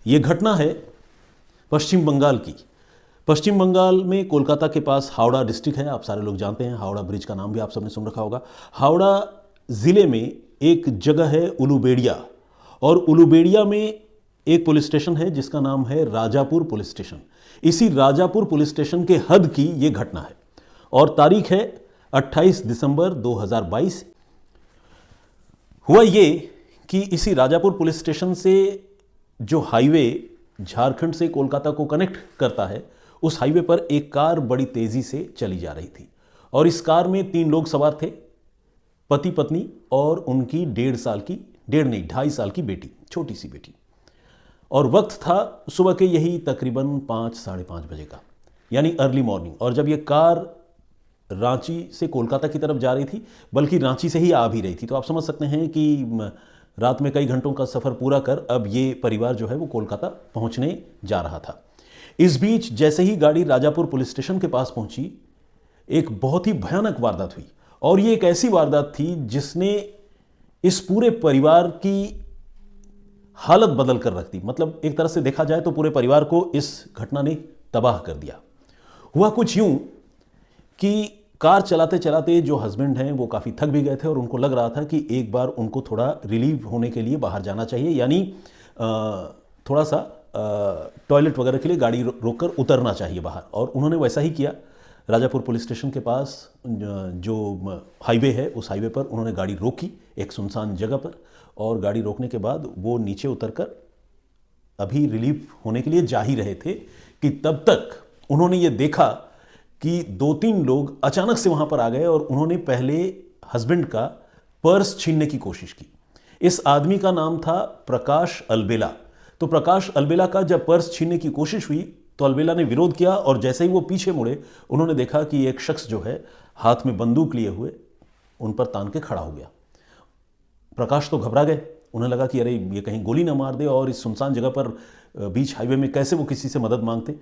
ये घटना है पश्चिम बंगाल की। पश्चिम बंगाल में कोलकाता के पास हावड़ा डिस्ट्रिक्ट है, आप सारे लोग जानते हैं। हावड़ा ब्रिज का नाम भी आप सबने सुन रखा होगा। हावड़ा ज़िले में एक जगह है उलुबेड़िया, और उलुबेड़िया में एक पुलिस स्टेशन है जिसका नाम है राजापुर पुलिस स्टेशन। इसी राजापुर पुलिस स्टेशन के हद की ये घटना है और तारीख है 28 दिसंबर 2022। हुआ ये कि इसी राजापुर पुलिस स्टेशन से जो हाईवे झारखंड से कोलकाता को कनेक्ट करता है, उस हाईवे पर एक कार बड़ी तेजी से चली जा रही थी और इस कार में 3 लोग सवार थे, पति पत्नी और उनकी 2.5 साल की बेटी, छोटी सी बेटी। और वक्त था सुबह के यही तकरीबन 5-5:30 बजे का, यानी अर्ली मॉर्निंग। और जब ये कार रांची से कोलकाता की तरफ जा रही थी, बल्कि रांची से ही आ भी रही थी, तो आप समझ सकते हैं कि रात में कई घंटों का सफ़र पूरा कर अब ये परिवार जो है वो कोलकाता पहुंचने जा रहा था। इस बीच जैसे ही गाड़ी राजापुर पुलिस स्टेशन के पास पहुंची, एक बहुत ही भयानक वारदात हुई। और ये एक ऐसी वारदात थी जिसने इस पूरे परिवार की हालत बदल कर रख दी। मतलब एक तरह से देखा जाए तो पूरे परिवार को इस घटना ने तबाह कर दिया। हुआ कुछ यूं कि कार चलाते चलाते जो हस्बैंड हैं वो काफ़ी थक भी गए थे और उनको लग रहा था कि एक बार उनको थोड़ा रिलीव होने के लिए बाहर जाना चाहिए, यानी थोड़ा सा टॉयलेट वगैरह के लिए गाड़ी रोककर उतरना चाहिए बाहर। और उन्होंने वैसा ही किया। राजापुर पुलिस स्टेशन के पास जो हाईवे है, उस हाईवे पर उन्होंने गाड़ी रोकी एक सुनसान जगह पर, और गाड़ी रोकने के बाद वो नीचे उतरकर अभी रिलीव होने के लिए जा ही रहे थे कि तब तक उन्होंने ये देखा कि 2-3 लोग अचानक से वहां पर आ गए और उन्होंने पहले हस्बैंड का पर्स छीनने की कोशिश की। इस आदमी का नाम था प्रकाश अलबेला। तो प्रकाश अलबेला का जब पर्स छीनने की कोशिश हुई तो अलबेला ने विरोध किया, और जैसे ही वो पीछे मुड़े उन्होंने देखा कि एक शख्स जो है हाथ में बंदूक लिए हुए उन पर तान के खड़ा हो गया। प्रकाश तो घबरा गए, उन्हें लगा कि अरे ये कहीं गोली ना मार दे, और इस सुनसान जगह पर बीच हाईवे में कैसे वो किसी से मदद मांगते।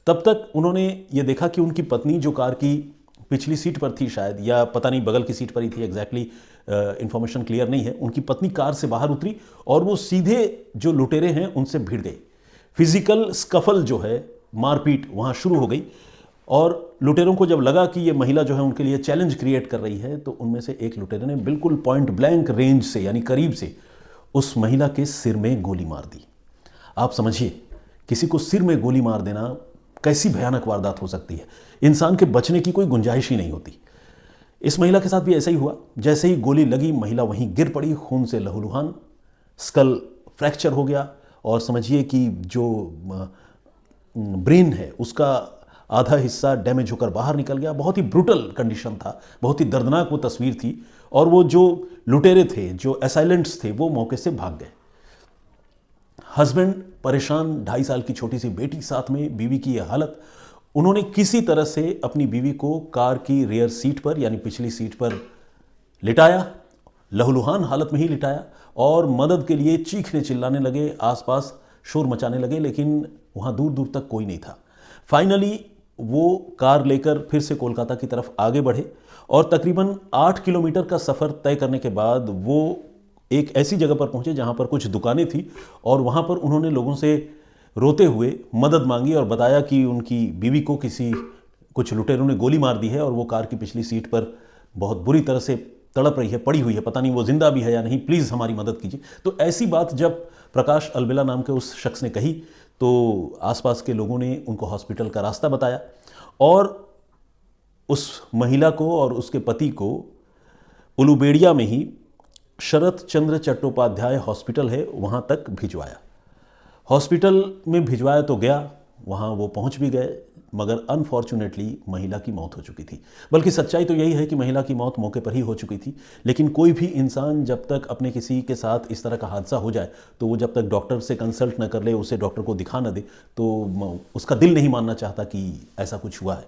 तब तक उन्होंने ये देखा कि उनकी पत्नी जो कार की पिछली सीट पर थी शायद, या पता नहीं बगल की सीट पर ही थी, एग्जैक्टली इंफॉर्मेशन क्लियर नहीं है, उनकी पत्नी कार से बाहर उतरी और वो सीधे जो लुटेरे हैं उनसे भिड़ गई। फिजिकल स्कफल जो है, मारपीट वहाँ शुरू हो गई। और लुटेरों को जब लगा कि ये महिला जो है उनके लिए चैलेंज क्रिएट कर रही है, तो उनमें से एक लुटेरे ने बिल्कुल पॉइंट ब्लैंक रेंज से, यानी करीब से, उस महिला के सिर में गोली मार दी। आप समझिए, किसी को सिर में गोली मार देना कैसी भयानक वारदात हो सकती है। इंसान के बचने की कोई गुंजाइश ही नहीं होती। इस महिला के साथ भी ऐसा ही हुआ। जैसे ही गोली लगी, महिला वहीं गिर पड़ी, खून से लहूलुहान, स्कल फ्रैक्चर हो गया, और समझिए कि जो ब्रेन है उसका आधा हिस्सा डैमेज होकर बाहर निकल गया। बहुत ही ब्रूटल कंडीशन था, बहुत ही दर्दनाक वो तस्वीर थी। और वो जो लुटेरे थे, जो असाइलेंट्स थे, वो मौके से भाग गए। हस्बैंड परेशान, 2.5 साल की छोटी सी बेटी साथ में, बीवी की यह हालत। उन्होंने किसी तरह से अपनी बीवी को कार की रियर सीट पर, यानी पिछली सीट पर लिटाया, लहूलुहान हालत में ही लिटाया, और मदद के लिए चीखने चिल्लाने लगे, आसपास शोर मचाने लगे, लेकिन वहाँ दूर दूर तक कोई नहीं था। फाइनली वो कार लेकर फिर से कोलकाता की तरफ आगे बढ़े, और तकरीबन 8 किलोमीटर का सफ़र तय करने के बाद वो एक ऐसी जगह पर पहुंचे जहां पर कुछ दुकानें थी, और वहां पर उन्होंने लोगों से रोते हुए मदद मांगी और बताया कि उनकी बीवी को कुछ लुटेरों ने गोली मार दी है और वो कार की पिछली सीट पर बहुत बुरी तरह से तड़प रही है, पड़ी हुई है, पता नहीं वो जिंदा भी है या नहीं, प्लीज़ हमारी मदद कीजिए। तो ऐसी बात जब प्रकाश अलबेला नाम के उस शख्स ने कही, तो आसपास के लोगों ने उनको हॉस्पिटल का रास्ता बताया, और उस महिला को और उसके पति को उलुबेड़िया में ही शरत चंद्र चट्टोपाध्याय हॉस्पिटल है, वहाँ तक भिजवाया। हॉस्पिटल में भिजवाया तो गया, वहाँ वो पहुँच भी गए, मगर अनफॉर्चुनेटली महिला की मौत हो चुकी थी। बल्कि सच्चाई तो यही है कि महिला की मौत मौके पर ही हो चुकी थी। लेकिन कोई भी इंसान जब तक अपने किसी के साथ इस तरह का हादसा हो जाए, तो वो जब तक डॉक्टर से कंसल्ट न कर ले, उसे डॉक्टर को दिखा न दे, तो उसका दिल नहीं मानना चाहता कि ऐसा कुछ हुआ है।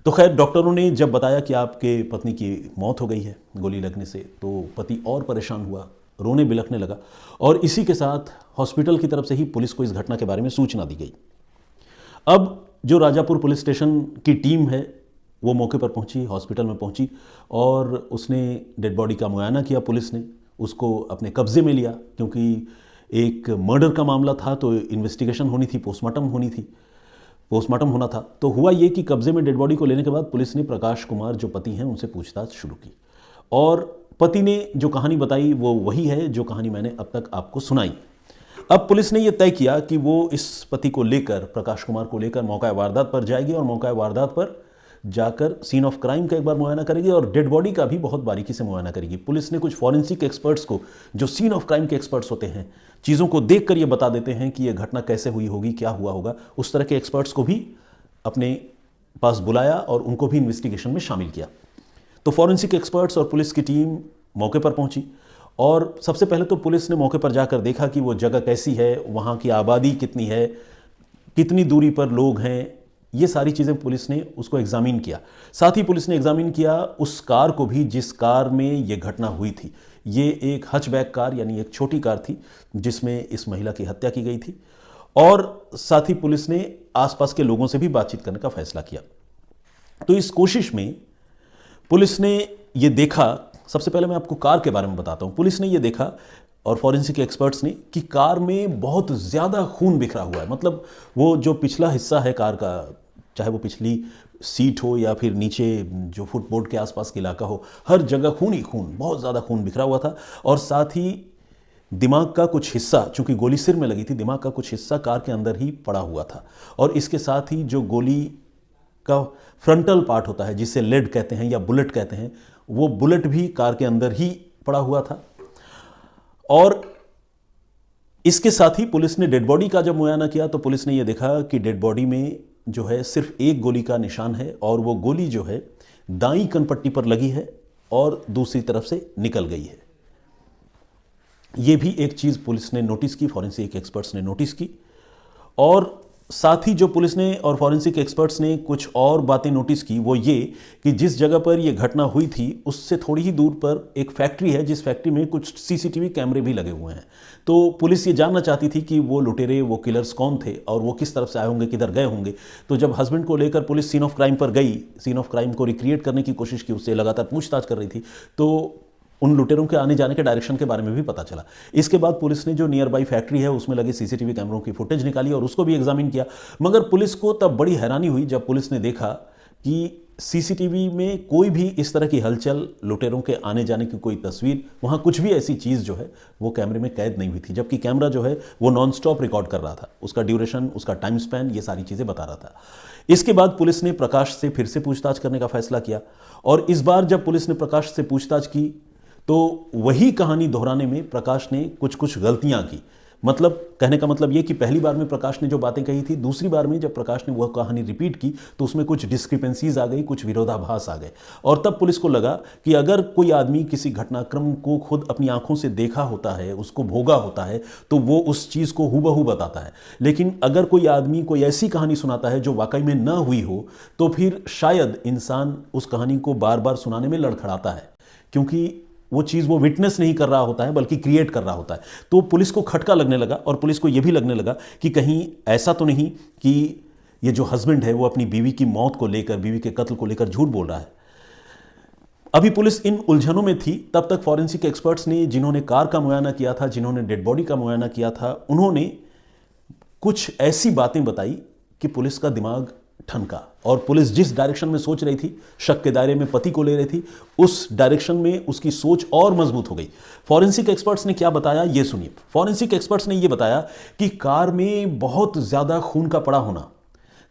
तो खैर, डॉक्टरों ने जब बताया कि आपके पत्नी की मौत हो गई है गोली लगने से, तो पति और परेशान हुआ, रोने बिलखने लगा, और इसी के साथ हॉस्पिटल की तरफ से ही पुलिस को इस घटना के बारे में सूचना दी गई। अब जो राजापुर पुलिस स्टेशन की टीम है वो मौके पर पहुंची, हॉस्पिटल में पहुंची, और उसने डेड बॉडी का मुआयना किया। पुलिस ने उसको अपने कब्जे में लिया, क्योंकि एक मर्डर का मामला था तो इन्वेस्टिगेशन होनी थी, पोस्टमार्टम होना था। तो हुआ ये कि कब्जे में डेड बॉडी को लेने के बाद पुलिस ने प्रकाश कुमार जो पति हैं उनसे पूछताछ शुरू की, और पति ने जो कहानी बताई वो वही है जो कहानी मैंने अब तक आपको सुनाई। अब पुलिस ने यह तय किया कि वो इस पति को लेकर, प्रकाश कुमार को लेकर मौका वारदात पर जाएगी और मौका वारदात पर जाकर सीन ऑफ क्राइम का एक बार मुआयना करेगी और डेड बॉडी का भी बहुत बारीकी से मुआयना करेगी। पुलिस ने कुछ फॉरेंसिक एक्सपर्ट्स को, जो सीन ऑफ क्राइम के एक्सपर्ट्स होते हैं, चीज़ों को देखकर ये बता देते हैं कि यह घटना कैसे हुई होगी, क्या हुआ होगा, उस तरह के एक्सपर्ट्स को भी अपने पास बुलाया और उनको भी इन्वेस्टिगेशन में शामिल किया। तो फॉरेंसिक एक्सपर्ट्स और पुलिस की टीम मौके पर पहुंची और सबसे पहले तो पुलिस ने मौके पर जाकर देखा कि वो जगह कैसी है, वहाँ की आबादी कितनी है, कितनी दूरी पर लोग हैं, ये सारी चीज़ें पुलिस ने उसको एग्जामिन किया। साथ ही पुलिस ने एग्जामिन किया उस कार को भी जिस कार में ये घटना हुई थी। ये एक हचबैक कार यानी एक छोटी कार थी जिसमें इस महिला की हत्या की गई थी। और साथ ही पुलिस ने आसपास के लोगों से भी बातचीत करने का फैसला किया। तो इस कोशिश में पुलिस ने ये देखा, सबसे पहले मैं आपको कार के बारे में बताता हूँ। पुलिस ने ये देखा और फॉरेंसिक एक्सपर्ट्स ने कि कार में बहुत ज़्यादा खून बिखरा हुआ है। मतलब वो जो पिछला हिस्सा है कार का, चाहे वो पिछली सीट हो या फिर नीचे जो फुटबोर्ड के आसपास का इलाका हो, हर जगह खून ही खून, बहुत ज़्यादा खून बिखरा हुआ था। और साथ ही दिमाग का कुछ हिस्सा, चूंकि गोली सिर में लगी थी, दिमाग का कुछ हिस्सा कार के अंदर ही पड़ा हुआ था। और इसके साथ ही जो गोली का फ्रंटल पार्ट होता है जिसे लेड कहते हैं या बुलेट कहते हैं, वो बुलेट भी कार के अंदर ही पड़ा हुआ था। और इसके साथ ही पुलिस ने डेड बॉडी का जब मुआयना किया तो पुलिस ने यह देखा कि डेड बॉडी में जो है सिर्फ एक गोली का निशान है और वो गोली जो है दाईं कनपट्टी पर लगी है और दूसरी तरफ से निकल गई है। यह भी एक चीज़ पुलिस ने नोटिस की, फॉरेंसिक एक्सपर्ट्स ने नोटिस की। और साथ ही जो पुलिस ने और फॉरेंसिक एक्सपर्ट्स ने कुछ और बातें नोटिस की वो ये कि जिस जगह पर यह घटना हुई थी उससे थोड़ी ही दूर पर एक फैक्ट्री है, जिस फैक्ट्री में कुछ सीसीटीवी कैमरे भी लगे हुए हैं। तो पुलिस ये जानना चाहती थी कि वो लुटेरे, वो किलर्स कौन थे और वो किस तरफ से आए होंगे, किधर गए होंगे। तो जब हस्बैंड को लेकर पुलिस सीन ऑफ क्राइम पर गई, सीन ऑफ क्राइम को रिक्रिएट करने की कोशिश की, उससे लगातार पूछताछ कर रही थी, तो उन लुटेरों के आने जाने के डायरेक्शन के बारे में भी पता चला। इसके बाद पुलिस ने जो नियर बाई फैक्ट्री है उसमें लगे सीसीटीवी कैमरों की फुटेज निकाली और उसको भी एग्जामिन किया। मगर पुलिस को तब बड़ी हैरानी हुई जब पुलिस ने देखा कि सीसीटीवी में कोई भी इस तरह की हलचल, लुटेरों के आने जाने की कोई तस्वीर, वहाँ कुछ भी ऐसी चीज़ जो है वो कैमरे में कैद नहीं हुई थी। जबकि कैमरा जो है वो नॉन स्टॉप रिकॉर्ड कर रहा था, उसका ड्यूरेशन, उसका टाइम स्पैन, ये सारी चीज़ें बता रहा था। इसके बाद पुलिस ने प्रकाश से फिर से पूछताछ करने का फैसला किया और इस बार जब पुलिस ने प्रकाश से पूछताछ की तो वही कहानी दोहराने में प्रकाश ने कुछ गलतियां की। मतलब कहने का मतलब ये कि पहली बार में प्रकाश ने जो बातें कही थी, दूसरी बार में जब प्रकाश ने वह कहानी रिपीट की तो उसमें कुछ डिस्क्रिपेंसीज आ गई, कुछ विरोधाभास आ गए। और तब पुलिस को लगा कि अगर कोई आदमी किसी घटनाक्रम को खुद अपनी आंखों से देखा होता है, उसको भोगा होता है, तो वो उस चीज़ को हूबहू बताता है। लेकिन अगर कोई आदमी कोई ऐसी कहानी सुनाता है जो वाकई में न हुई हो, तो फिर शायद इंसान उस कहानी को बार बार सुनाने में लड़खड़ाता है, क्योंकि वो चीज़ वो विटनेस नहीं कर रहा होता है बल्कि क्रिएट कर रहा होता है। तो पुलिस को खटका लगने लगा और पुलिस को यह भी लगने लगा कि कहीं ऐसा तो नहीं कि ये जो हस्बैंड है वो अपनी बीवी की मौत को लेकर, बीवी के कत्ल को लेकर झूठ बोल रहा है। अभी पुलिस इन उलझनों में थी। तब तक फॉरेंसिक एक्सपर्ट्स ने, जिन्होंने कार का मुआयना किया था, जिन्होंने डेड बॉडी का मुआयना किया था, उन्होंने कुछ ऐसी बातें बताई कि पुलिस का दिमाग ठनका और पुलिस जिस डायरेक्शन में सोच रही थी, शक के दायरे में पति को ले रही थी, उस डायरेक्शन में उसकी सोच और मजबूत हो गई। फॉरेंसिक एक्सपर्ट्स ने क्या बताया ये सुनिए। फॉरेंसिक एक्सपर्ट्स ने ये बताया कि कार में बहुत ज्यादा खून का पड़ा होना,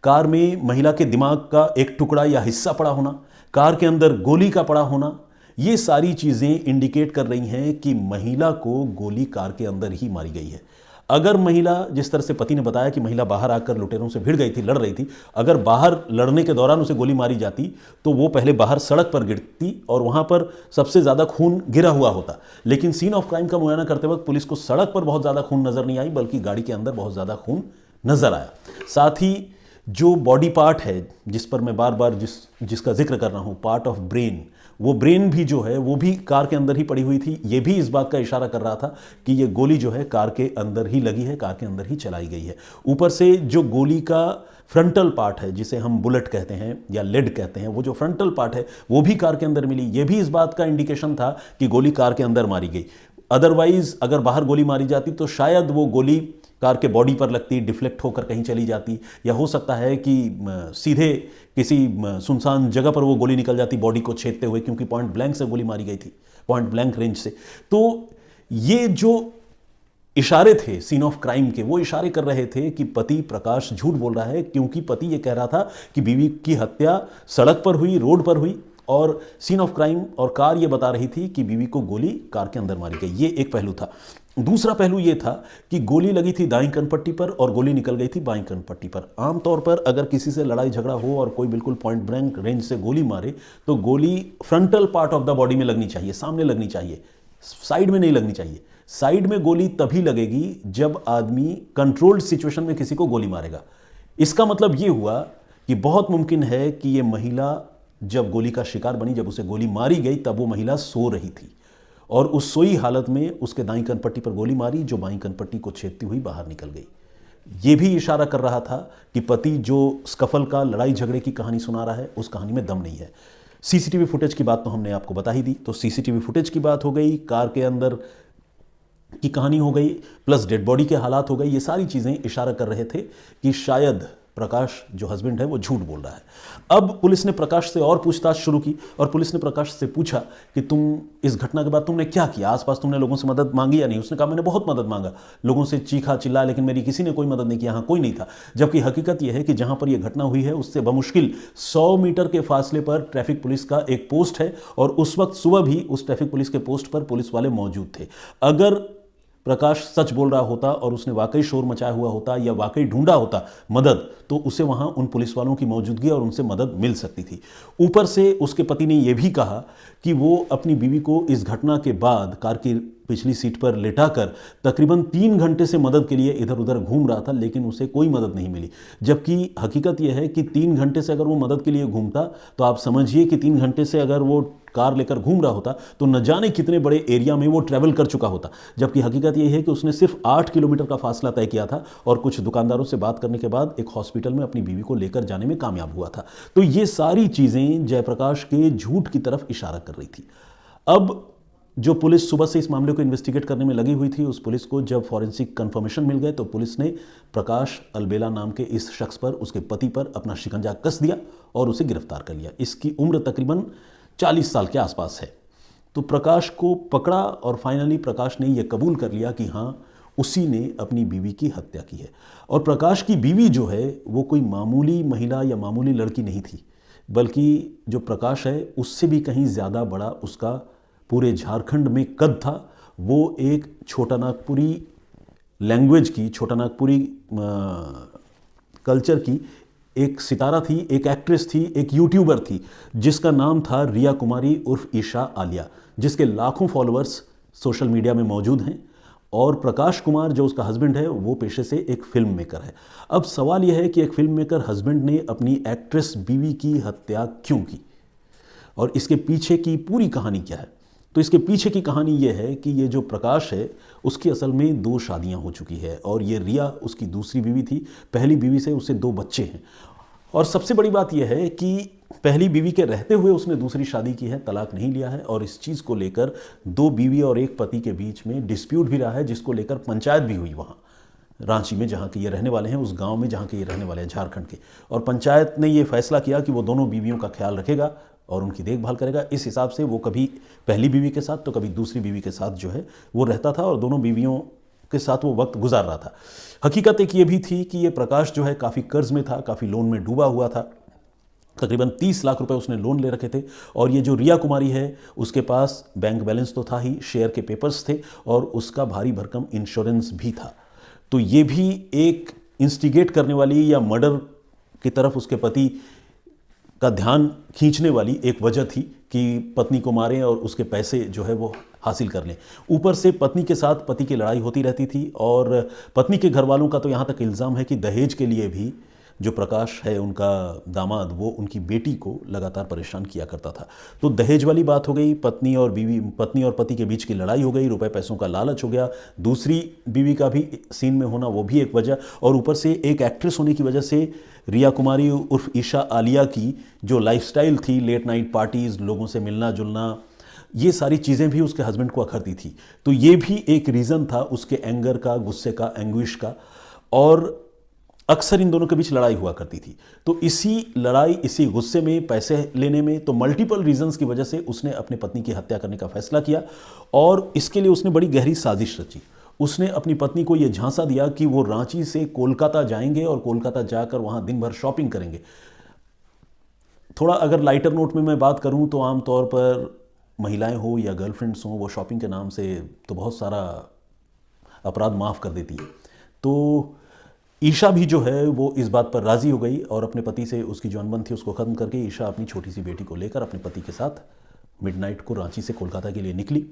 कार में महिला के दिमाग का एक टुकड़ा या हिस्सा पड़ा होना, कार के अंदर गोली का पड़ा होना, ये सारी चीजें इंडिकेट कर रही हैं कि महिला को गोली कार के अंदर ही मारी गई है। अगर महिला, जिस तरह से पति ने बताया कि महिला बाहर आकर लुटेरों से भिड़ गई थी, लड़ रही थी, अगर बाहर लड़ने के दौरान उसे गोली मारी जाती तो वो पहले बाहर सड़क पर गिरती और वहां पर सबसे ज्यादा खून गिरा हुआ होता। लेकिन सीन ऑफ क्राइम का मुआयना करते वक्त पुलिस को सड़क पर बहुत ज्यादा खून नजर नहीं आई, बल्कि गाड़ी के अंदर बहुत ज्यादा खून नजर आया। साथ ही जो बॉडी पार्ट है जिस पर मैं बार बार जिसका जिक्र कर रहा हूं, पार्ट ऑफ ब्रेन, वो ब्रेन भी जो है वो भी कार के अंदर ही पड़ी हुई थी। ये भी इस बात का इशारा कर रहा था कि ये गोली जो है कार के अंदर ही लगी है, कार के अंदर ही चलाई गई है। ऊपर से जो गोली का फ्रंटल पार्ट है, जिसे हम बुलेट कहते हैं या लेड कहते हैं, वो जो फ्रंटल पार्ट है वो भी कार के अंदर मिली। ये भी इस बात का इंडिकेशन था कि गोली कार के अंदर मारी गई। अदरवाइज अगर बाहर गोली मारी जाती तो शायद वो गोली कार के बॉडी पर लगती, डिफ्लेक्ट होकर कहीं चली जाती, या हो सकता है कि सीधे किसी सुनसान जगह पर वो गोली निकल जाती बॉडी को छेदते हुए, क्योंकि पॉइंट ब्लैंक से गोली मारी गई थी, पॉइंट ब्लैंक रेंज से। तो ये जो इशारे थे सीन ऑफ क्राइम के, वो इशारे कर रहे थे कि पति प्रकाश झूठ बोल रहा है, क्योंकि पति ये कह रहा था कि बीवी की हत्या सड़क पर हुई, रोड पर हुई, और सीन ऑफ क्राइम और कार ये बता रही थी कि बीवी को गोली कार के अंदर मारी गई। ये एक पहलू था। दूसरा पहलू ये था कि गोली लगी थी दाईं कनपट्टी पर और गोली निकल गई थी बाईं कनपट्टी पर। आमतौर पर अगर किसी से लड़ाई झगड़ा हो और कोई बिल्कुल पॉइंट ब्लैंक रेंज से गोली मारे तो गोली frontal part of the body में लगनी चाहिए, सामने लगनी चाहिए, साइड में नहीं लगनी चाहिए। साइड में गोली तभी लगेगी जब आदमी कंट्रोल्ड सिचुएशन में किसी को गोली मारेगा। इसका मतलब यह हुआ कि बहुत मुमकिन है कि यह महिला जब गोली का शिकार बनी, जब उसे गोली मारी गई, तब वो महिला सो रही थी और उस सोई हालत में उसके दाईं कनपट्टी पर गोली मारी जो बाईं कनपट्टी को छेदती हुई बाहर निकल गई। यह भी इशारा कर रहा था कि पति जो स्कफल का, लड़ाई झगड़े की कहानी सुना रहा है, उस कहानी में दम नहीं है। सीसीटीवी फुटेज की बात तो हमने आपको बता ही दी, तो सीसीटीवी फुटेज की बात हो गई, कार के अंदर की कहानी हो गई, प्लस डेड बॉडी के हालात हो गई। ये सारी चीज़ें इशारा कर रहे थे कि शायद प्रकाश जो हस्बैंड है वो झूठ बोल रहा है। अब पुलिस ने प्रकाश से और पूछताछ शुरू की और पुलिस ने प्रकाश से पूछा कि तुम इस घटना के बाद तुमने क्या किया, आसपास तुमने लोगों से मदद मांगी या नहीं। उसने कहा मैंने बहुत मदद मांगा, लोगों से चीखा चिल्लाया, लेकिन मेरी किसी ने कोई मदद नहीं किया, यहाँ कोई नहीं था। जबकि हकीकत यह है कि जहाँ पर यह घटना हुई है उससे बमुश्किल 100 मीटर के फासले पर ट्रैफिक पुलिस का एक पोस्ट है और उस वक्त सुबह भी उस ट्रैफिक पुलिस के पोस्ट पर पुलिस वाले मौजूद थे। अगर प्रकाश सच बोल रहा होता और उसने वाकई शोर मचाया हुआ होता या वाकई ढूंढा होता मदद, तो उसे वहां उन पुलिस वालों की मौजूदगी और उनसे मदद मिल सकती थी। ऊपर से उसके पति ने यह भी कहा कि वो अपनी बीवी को इस घटना के बाद कार की पिछली सीट पर लेटाकर तकरीबन 3 घंटे से मदद के लिए इधर उधर घूम रहा था, लेकिन उसे कोई मदद नहीं मिली। जबकि हकीकत यह है कि 3 घंटे से अगर वो मदद के लिए घूमता तो आप समझिए कि 3 घंटे से अगर वो कार लेकर घूम रहा होता तो न जाने कितने बड़े एरिया में वो ट्रैवल कर चुका होता। जबकि हकीकत यह है कि उसने सिर्फ 8 किलोमीटर का फासला तय किया था और कुछ दुकानदारों से बात करने के बाद एक हॉस्पिटल में अपनी बीवी को लेकर जाने में कामयाब हुआ था। तो ये सारी चीज़ें जयप्रकाश के झूठ की तरफ इशारा कर रही थी। अब जो पुलिस सुबह से इस मामले को इन्वेस्टिगेट करने में लगी हुई थी, उस पुलिस को जब फॉरेंसिक कंफर्मेशन मिल गए तो पुलिस ने प्रकाश अलबेला नाम के इस शख्स पर, उसके पति पर अपना शिकंजा कस दिया और उसे गिरफ्तार कर लिया। इसकी उम्र तकरीबन 40 साल के आसपास है। तो प्रकाश को पकड़ा और फाइनली प्रकाश ने यह कबूल कर लिया कि हाँ, उसी ने अपनी बीवी की हत्या की है। और प्रकाश की बीवी जो है वो कोई मामूली महिला या मामूली लड़की नहीं थी, बल्कि जो प्रकाश है उससे भी कहीं ज़्यादा बड़ा उसका पूरे झारखंड में कद था। वो एक छोटा नागपुरी लैंग्वेज की, छोटा नागपुरी कल्चर की एक सितारा थी, एक एक्ट्रेस थी, एक यूट्यूबर थी जिसका नाम था रिया कुमारी उर्फ ईशा आलिया, जिसके लाखों फॉलोअर्स सोशल मीडिया में मौजूद हैं। और प्रकाश कुमार जो उसका हस्बैंड है वो पेशे से एक फिल्म मेकर है। अब सवाल यह है कि एक फिल्म मेकर हस्बैंड ने अपनी एक्ट्रेस बीवी की हत्या क्यों की और इसके पीछे की पूरी कहानी क्या है। तो इसके पीछे की कहानी यह है कि ये जो प्रकाश है उसकी असल में 2 शादियां हो चुकी है और ये रिया उसकी दूसरी बीवी थी। पहली बीवी से उसे 2 बच्चे हैं और सबसे बड़ी बात यह है कि पहली बीवी के रहते हुए उसने दूसरी शादी की है, तलाक नहीं लिया है। और इस चीज़ को लेकर 2 बीवी और 1 पति के बीच में डिस्प्यूट भी रहा है, जिसको लेकर पंचायत भी हुई वहाँ रांची में, जहाँ के ये रहने वाले हैं, उस गांव में जहाँ के ये रहने वाले हैं झारखंड के। और पंचायत ने ये फैसला किया कि वो दोनों बीवियों का ख्याल रखेगा और उनकी देखभाल करेगा। इस हिसाब से वो कभी पहली बीवी के साथ तो कभी दूसरी बीवी के साथ जो है वो रहता था और दोनों बीवियों के साथ वो वक्त गुजार रहा था। हकीकत एक ये भी थी कि ये प्रकाश जो है काफ़ी कर्ज में था, काफ़ी लोन में डूबा हुआ था। तकरीबन 30 लाख रुपए उसने लोन ले रखे थे। और ये जो रिया कुमारी है उसके पास बैंक बैलेंस तो था ही, शेयर के पेपर्स थे और उसका भारी भरकम इंश्योरेंस भी था। तो ये भी एक इंस्टिगेट करने वाली या मर्डर की तरफ उसके पति का ध्यान खींचने वाली एक वजह थी कि पत्नी को मारें और उसके पैसे जो है वो हासिल कर लें। ऊपर से पत्नी के साथ पति की लड़ाई होती रहती थी और पत्नी के घर वालों का तो यहाँ तक इल्ज़ाम है कि दहेज के लिए भी जो प्रकाश है उनका दामाद, वो उनकी बेटी को लगातार परेशान किया करता था। तो दहेज वाली बात हो गई, पत्नी और पति के बीच की लड़ाई हो गई, रुपए पैसों का लालच हो गया, दूसरी बीवी का भी सीन में होना वो भी एक वजह, और ऊपर से एक एक्ट्रेस होने की वजह से रिया कुमारी उर्फ ईशा आलिया की जो लाइफस्टाइल थी, लेट नाइट पार्टीज़, लोगों से मिलना जुलना, ये सारी चीज़ें भी उसके हस्बैंड को अखरती थी। तो ये भी एक रीज़न था उसके एंगर का, गुस्से का, एंग्विश का। और अक्सर इन दोनों के बीच लड़ाई हुआ करती थी। तो इसी लड़ाई, इसी गुस्से में, पैसे लेने में, तो मल्टीपल रीजंस की वजह से उसने अपनी पत्नी की हत्या करने का फैसला किया। और इसके लिए उसने बड़ी गहरी साजिश रची। उसने अपनी पत्नी को यह झांसा दिया कि वो रांची से कोलकाता जाएंगे और कोलकाता जाकर वहां दिन भर शॉपिंग करेंगे। थोड़ा अगर लाइटर नोट में मैं बात करूं तो आमतौर पर महिलाएं हो या गर्लफ्रेंड्स हो, वो शॉपिंग के नाम से तो बहुत सारा अपराध माफ़ कर देती है। तो ईशा भी जो है वो इस बात पर राज़ी हो गई और अपने पति से उसकी जो अनबन थी उसको ख़त्म करके ईशा अपनी छोटी सी बेटी को लेकर अपने पति के साथ मिडनाइट को रांची से कोलकाता के लिए निकली।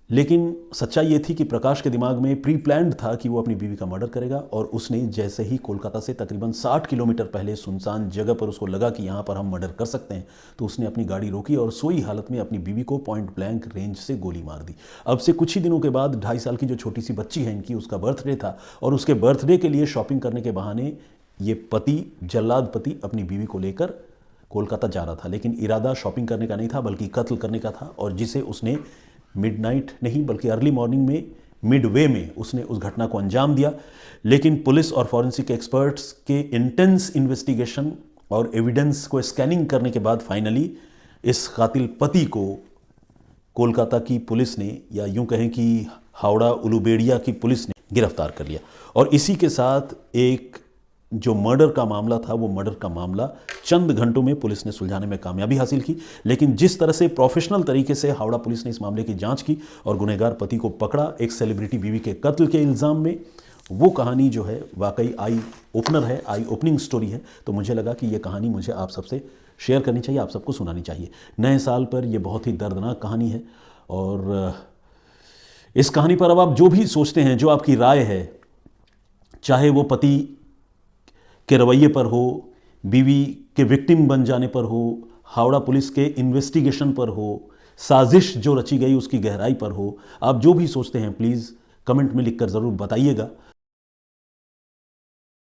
लेकिन सच्चाई ये थी कि प्रकाश के दिमाग में प्री प्लान्ड था कि वो अपनी बीवी का मर्डर करेगा। और उसने जैसे ही कोलकाता से तकरीबन 60 किलोमीटर पहले सुनसान जगह पर उसको लगा कि यहाँ पर हम मर्डर कर सकते हैं, तो उसने अपनी गाड़ी रोकी और सोई हालत में अपनी बीवी को पॉइंट ब्लैंक रेंज से गोली मार दी। अब से कुछ ही दिनों के बाद 2.5 साल की जो छोटी सी बच्ची है इनकी, उसका बर्थडे था और उसके बर्थडे के लिए शॉपिंग करने के बहाने ये पति, जल्लाद पति, अपनी बीवी को लेकर कोलकाता जा रहा था। लेकिन इरादा शॉपिंग करने का नहीं था बल्कि कत्ल करने का था। और जिसे उसने मिडनाइट नहीं बल्कि अर्ली मॉर्निंग में, मिडवे में उसने उस घटना को अंजाम दिया। लेकिन पुलिस और फॉरेंसिक एक्सपर्ट्स के इंटेंस इन्वेस्टिगेशन और एविडेंस को स्कैनिंग करने के बाद फाइनली इस कातिल पति को कोलकाता की पुलिस ने, या यूं कहें कि हावड़ा उलूबेड़िया की पुलिस ने गिरफ्तार कर लिया। और इसी के साथ एक जो मर्डर का मामला था, वो मर्डर का मामला चंद घंटों में पुलिस ने सुलझाने में कामयाबी हासिल की। लेकिन जिस तरह से प्रोफेशनल तरीके से हावड़ा पुलिस ने इस मामले की जांच की और गुनहगार पति को पकड़ा एक सेलिब्रिटी बीवी के कत्ल के इल्ज़ाम में, वो कहानी जो है वाकई आई ओपनर है, आई ओपनिंग स्टोरी है। तो मुझे लगा कि ये कहानी मुझे आप सबसे शेयर करनी चाहिए, आप सबको सुनानी चाहिए। नए साल पर यह बहुत ही दर्दनाक कहानी है। और इस कहानी पर अब आप जो भी सोचते हैं, जो आपकी राय है, चाहे वो पति के रवैये पर हो, बीवी के विक्टिम बन जाने पर हो, हावड़ा पुलिस के इन्वेस्टिगेशन पर हो, साजिश जो रची गई उसकी गहराई पर हो, आप जो भी सोचते हैं प्लीज़ कमेंट में लिखकर ज़रूर बताइएगा।